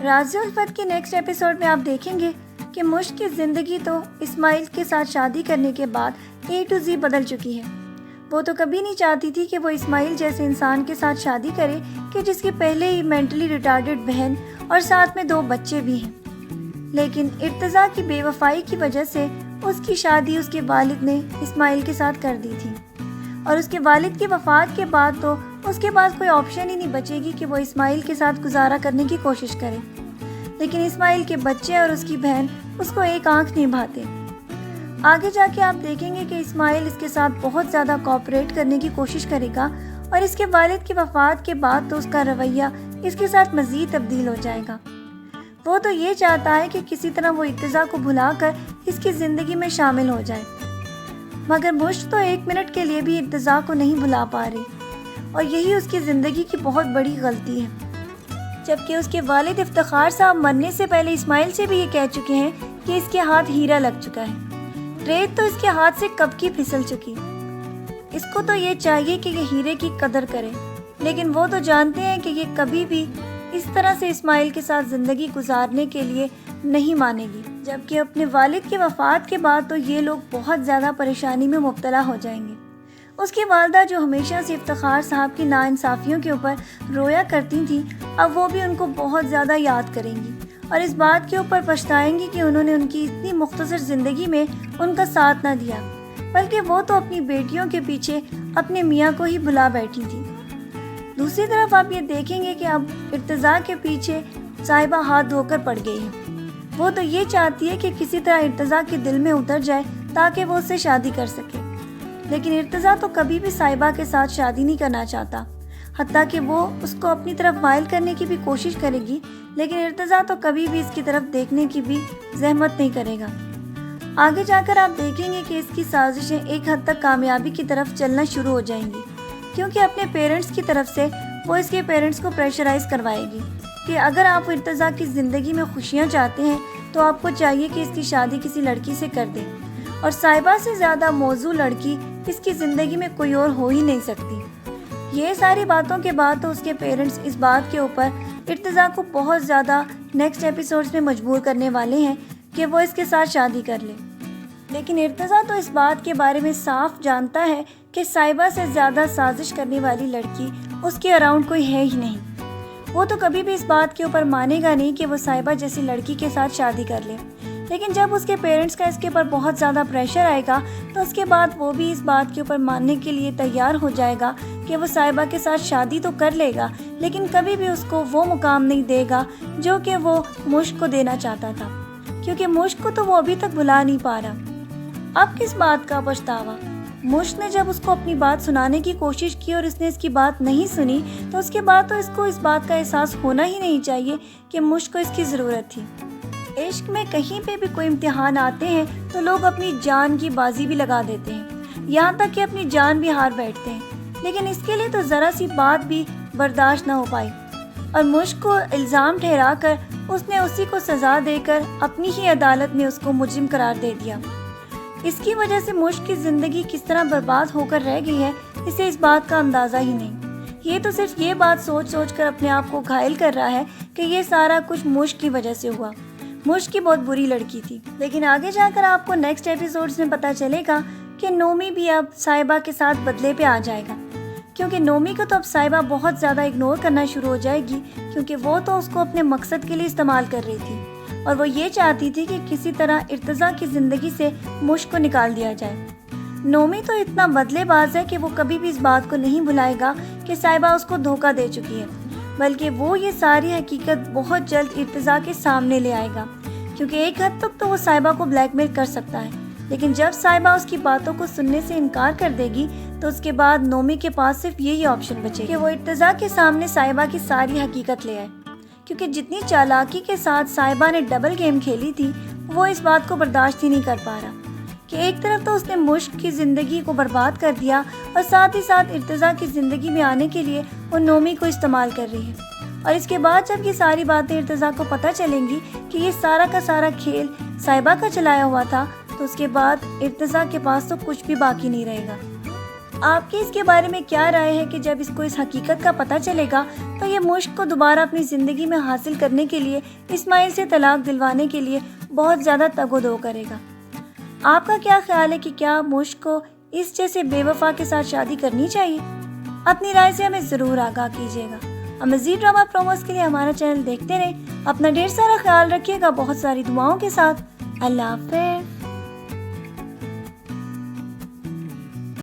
راز الفت کے نیکسٹ ایپیسوڈ میں آپ دیکھیں گے کہ مشک کی زندگی تو اسماعیل کے ساتھ شادی کرنے کے بعد A to Z بدل چکی ہے۔ وہ تو کبھی نہیں چاہتی تھی کہ وہ اسماعیل جیسے انسان کے ساتھ شادی کرے کہ جس کی پہلے ہی مینٹلی ریٹارڈڈ بہن اور ساتھ میں 2 بچے بھی ہیں، لیکن ارتضیٰ کی بے وفائی کی وجہ سے اس کی شادی اس کے والد نے اسماعیل کے ساتھ کر دی تھی، اور اس کے والد کی وفات کے بعد تو اس کے پاس کوئی آپشن ہی نہیں بچے گی کہ وہ اسماعیل کے ساتھ گزارا کرنے کی کوشش کرے۔ لیکن اسماعیل کے بچے اور اس کی بہن اس کو ایک آنکھ نہیں بھاتے۔ آگے جا کے آپ دیکھیں گے کہ اسماعیل اس کے ساتھ بہت زیادہ کوآپریٹ کرنے کی کوشش کرے گا، اور اس کے والد کی وفات کے بعد تو اس کا رویہ اس کے ساتھ مزید تبدیل ہو جائے گا۔ وہ تو یہ چاہتا ہے کہ کسی طرح وہ ارتضیٰ کو بھلا کر اس کی زندگی میں شامل ہو جائے، مگر مشک تو 1 منٹ کے لیے بھی ارتضیٰ کو نہیں بھلا پا رہی، اور یہی اس کی زندگی کی بہت بڑی غلطی ہے۔ جبکہ اس کے والد افتخار صاحب مرنے سے پہلے اسماعیل سے بھی یہ کہہ چکے ہیں کہ اس کے ہاتھ ہیرا لگ چکا ہے، ریت تو اس کے ہاتھ سے کب کی پھسل چکی۔ اس کو تو یہ چاہیے کہ یہ ہیرے کی قدر کرے، لیکن وہ تو جانتے ہیں کہ یہ کبھی بھی اس طرح سے اسماعیل کے ساتھ زندگی گزارنے کے لیے نہیں مانے گی۔ جبکہ اپنے والد کی وفات کے بعد تو یہ لوگ بہت زیادہ پریشانی میں مبتلا ہو جائیں گے۔ اس کی والدہ جو ہمیشہ سے افتخار صاحب کی ناانصافیوں کے اوپر رویا کرتی تھیں، اب وہ بھی ان کو بہت زیادہ یاد کریں گی اور اس بات کے اوپر پچھتائیں گی کہ انہوں نے ان کی اتنی مختصر زندگی میں ان کا ساتھ نہ دیا، بلکہ وہ تو اپنی بیٹیوں کے پیچھے اپنے میاں کو ہی بھلا بیٹھی تھی۔ دوسری طرف آپ یہ دیکھیں گے کہ اب ارتضیٰ کے پیچھے صاحبہ ہاتھ دھو کر پڑ گئی ہے۔ وہ تو یہ چاہتی ہے کہ کسی طرح ارتضیٰ کے دل میں اتر جائے تاکہ وہ اس سے شادی کر سکے، لیکن ارتضیٰ تو کبھی بھی صاحبہ کے ساتھ شادی نہیں کرنا چاہتا، حتیٰ کہ وہ اس کو اپنی طرف مائل کرنے کی بھی کوشش کرے گی، لیکن ارتضیٰ تو کبھی بھی اس کی طرف دیکھنے کی بھی زحمت نہیں کرے گا۔ آگے جا کر آپ دیکھیں گے کہ اس کی سازشیں ایک حد تک کامیابی کی طرف چلنا شروع ہو جائیں گی، کیونکہ اپنے پیرنٹس کی طرف سے وہ اس کے پیرنٹس کو پریشرائز کروائے گی کہ اگر آپ ارتضیٰ کی زندگی میں خوشیاں چاہتے ہیں تو آپ کو چاہیے کہ اس کی شادی کسی لڑکی سے کر دیں، اور صاحبہ سے زیادہ موزوں لڑکی اس کی زندگی میں کوئی اور ہو ہی نہیں سکتی۔ یہ ساری باتوں کے بعد تو اس کے پیرنٹس اس بات کے اوپر ارتضیٰ کو بہت زیادہ نیکسٹ ایپیسوڈز میں مجبور کرنے والے ہیں کہ وہ اس کے ساتھ شادی کر لے، لیکن ارتضیٰ تو اس بات کے بارے میں صاف جانتا ہے کہ صاحبہ سے زیادہ سازش کرنے والی لڑکی اس کے اراؤنڈ کوئی ہے ہی نہیں۔ وہ تو کبھی بھی اس بات کے اوپر مانے گا نہیں کہ وہ صاحبہ جیسی لڑکی کے ساتھ شادی کر لے، لیکن جب اس کے پیرنٹس کا اس کے اوپر بہت زیادہ پریشر آئے گا تو اس کے بعد وہ بھی اس بات کے اوپر ماننے کے لیے تیار ہو جائے گا کہ وہ صاحبہ کے ساتھ شادی تو کر لے گا، لیکن کبھی بھی اس کو وہ مقام نہیں دے گا جو کہ وہ مشک کو دینا چاہتا تھا، کیونکہ مشک کو تو وہ ابھی تک بھلا نہیں پا رہا۔ اب کس بات کا پچھتاوا؟ مشک نے جب اس کو اپنی بات سنانے کی کوشش کی اور اس نے اس کی بات نہیں سنی، تو اس کے بعد تو اس کو اس بات کا احساس ہونا ہی نہیں چاہیے کہ مشک کو اس کی ضرورت تھی۔ عشق میں کہیں پہ بھی کوئی امتحان آتے ہیں تو لوگ اپنی جان کی بازی بھی لگا دیتے ہیں، یہاں تک کہ اپنی جان بھی ہار بیٹھتے ہیں، لیکن اس کے لیے تو ذرا سی بات بھی برداشت نہ ہو پائی، اور مشک کو الزام ٹھہرا کر اس نے اسی کو سزا دے کر اپنی ہی عدالت میں اس کو مجرم قرار دے دیا۔ اس کی وجہ سے مشک کی زندگی کس طرح برباد ہو کر رہ گئی ہے اسے اس بات کا اندازہ ہی نہیں۔ یہ تو صرف یہ بات سوچ سوچ کر اپنے آپ کو گھائل کر رہا ہے کہ یہ سارا کچھ مشک کی وجہ سے ہوا۔ مشک کی بہت بری لڑکی تھی، لیکن آگے جا کر آپ کو نیکسٹ ایپیسوڈز میں پتہ چلے گا کہ نومی بھی اب صاحبہ کے ساتھ بدلے پہ آ جائے گا، کیونکہ نومی کو تو اب صاحبہ بہت زیادہ اگنور کرنا شروع ہو جائے گی، کیونکہ وہ تو اس کو اپنے مقصد کے لیے استعمال کر رہی تھی، اور وہ یہ چاہتی تھی کہ کسی طرح ارتضیٰ کی زندگی سے مشک کو نکال دیا جائے۔ نومی تو اتنا بدلے باز ہے کہ وہ کبھی بھی اس بات کو نہیں بھلائے گا کہ صاحبہ اس کو دھوکہ دے چکی ہے، بلکہ وہ یہ ساری حقیقت بہت جلد ارتضیٰ کے سامنے لے آئے گا، کیونکہ ایک حد تک تو وہ صاحبہ کو بلیک میل کر سکتا ہے، لیکن جب صاحبہ اس کی باتوں کو سننے سے انکار کر دے گی تو اس کے بعد نومی کے پاس صرف یہی آپشن بچے کہ وہ ارتضیٰ کے سامنے صاحبہ کی ساری حقیقت لے آئے، کیونکہ جتنی چالاکی کے ساتھ صاحبہ نے ڈبل گیم کھیلی تھی وہ اس بات کو برداشت ہی نہیں کر پا رہا کہ ایک طرف تو اس نے مشک کی زندگی کو برباد کر دیا اور ساتھ ہی ساتھ ارتضیٰ کی زندگی میں آنے کے لیے وہ نومی کو استعمال کر رہی ہے، اور اس کے بعد جب یہ ساری باتیں ارتضیٰ کو پتہ چلیں گی کہ یہ سارا کا سارا کھیل صاحبہ کا چلایا ہوا تھا، تو اس کے بعد ارتضیٰ کے پاس تو کچھ بھی باقی نہیں رہے گا۔ آپ کی اس کے بارے میں کیا رائے ہے کہ جب اس کو اس حقیقت کا پتہ چلے گا تو یہ مشک کو دوبارہ اپنی زندگی میں حاصل کرنے کے لیے اسماعیل سے طلاق دلوانے کے لیے بہت زیادہ تگ و دو کرے گا؟ آپ کا کیا خیال ہے کہ کیا مشک کو اس جیسے بے وفا کے ساتھ شادی کرنی چاہیے؟ اپنی رائے سے ہمیں ضرور آگاہ کیجیے گا۔ اور مزید ڈرامہ پروموز کے لیے ہمارا چینل دیکھتے رہیں۔ اپنا ڈھیر سارا خیال رکھیے گا، بہت ساری دعاؤں کے ساتھ۔ اللہ حافظ۔